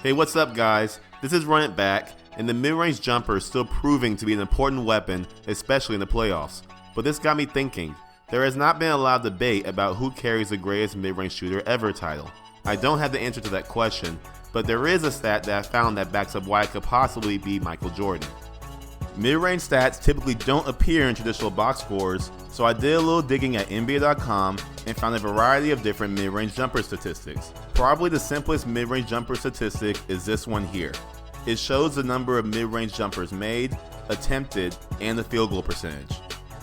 Hey, what's up guys? This is Run It Back, and the mid-range jumper is still proving to be an important weapon, especially in the playoffs. But this got me thinking. There has not been a lot of debate about who carries the greatest mid-range shooter ever title. I don't have the answer to that question, but there is a stat that I found that backs up why it could possibly be Michael Jordan. Mid-range stats typically don't appear in traditional box scores, so I did a little digging at NBA.com and found a variety of different mid-range jumper statistics. Probably the simplest mid-range jumper statistic is this one here. It shows the number of mid-range jumpers made, attempted, and the field goal percentage.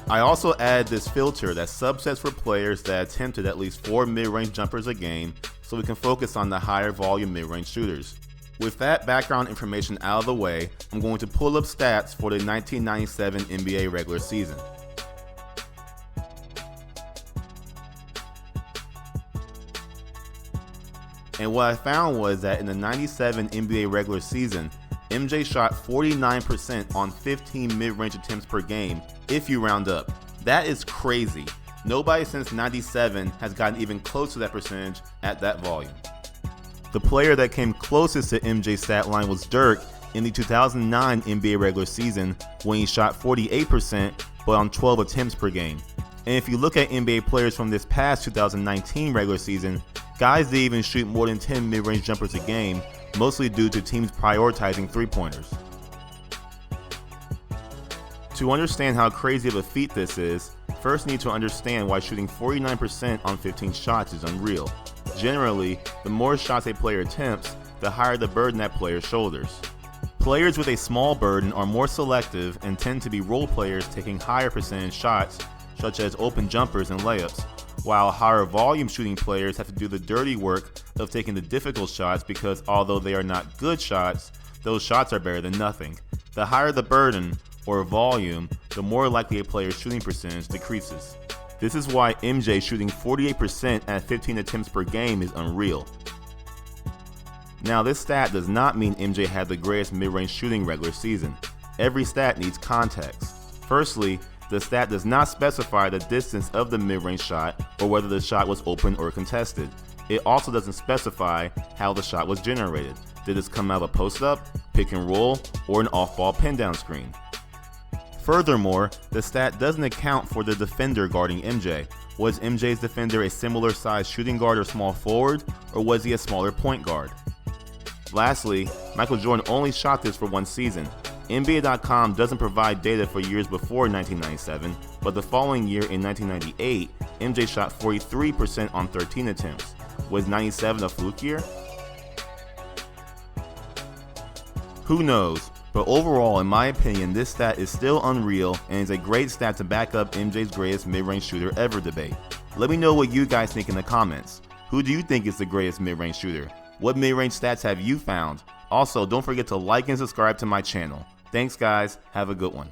I also added this filter that subsets for players that attempted at least 4 mid-range jumpers a game, so we can focus on the higher volume mid-range shooters. With that background information out of the way, I'm going to pull up stats for the 1997 NBA regular season. And what I found was that in the 97 NBA regular season, MJ shot 49% on 15 mid-range attempts per game, if you round up. That is crazy. Nobody since 97 has gotten even close to that percentage at that volume. The player that came closest to MJ's stat line was Dirk in the 2009 NBA regular season when he shot 48% but on 12 attempts per game. And if you look at NBA players from this past 2019 regular season, guys didn't even shoot more than 10 mid-range jumpers a game, mostly due to teams prioritizing three-pointers. To understand how crazy of a feat this is, first need to understand why shooting 49% on 15 shots is unreal. Generally, the more shots a player attempts, the higher the burden that player's shoulders. Players with a small burden are more selective and tend to be role players taking higher percentage shots, such as open jumpers and layups, while higher volume shooting players have to do the dirty work of taking the difficult shots because although they are not good shots, those shots are better than nothing. The higher the burden, or volume, the more likely a player's shooting percentage decreases. This is why MJ shooting 48% at 15 attempts per game is unreal. Now this stat does not mean MJ had the greatest mid-range shooting regular season. Every stat needs context. Firstly, the stat does not specify the distance of the mid-range shot or whether the shot was open or contested. It also doesn't specify how the shot was generated. Did this come out of a post-up, pick and roll, or an off-ball pin-down screen? Furthermore, the stat doesn't account for the defender guarding MJ. Was MJ's defender a similar sized shooting guard or small forward, or was he a smaller point guard? Lastly, Michael Jordan only shot this for one season. NBA.com doesn't provide data for years before 1997, but the following year in 1998, MJ shot 43% on 13 attempts. Was 97 a fluke year? Who knows? But overall, in my opinion, this stat is still unreal and is a great stat to back up MJ's greatest mid-range shooter ever debate. Let me know what you guys think in the comments. Who do you think is the greatest mid-range shooter? What mid-range stats have you found? Also, don't forget to like and subscribe to my channel. Thanks guys, have a good one.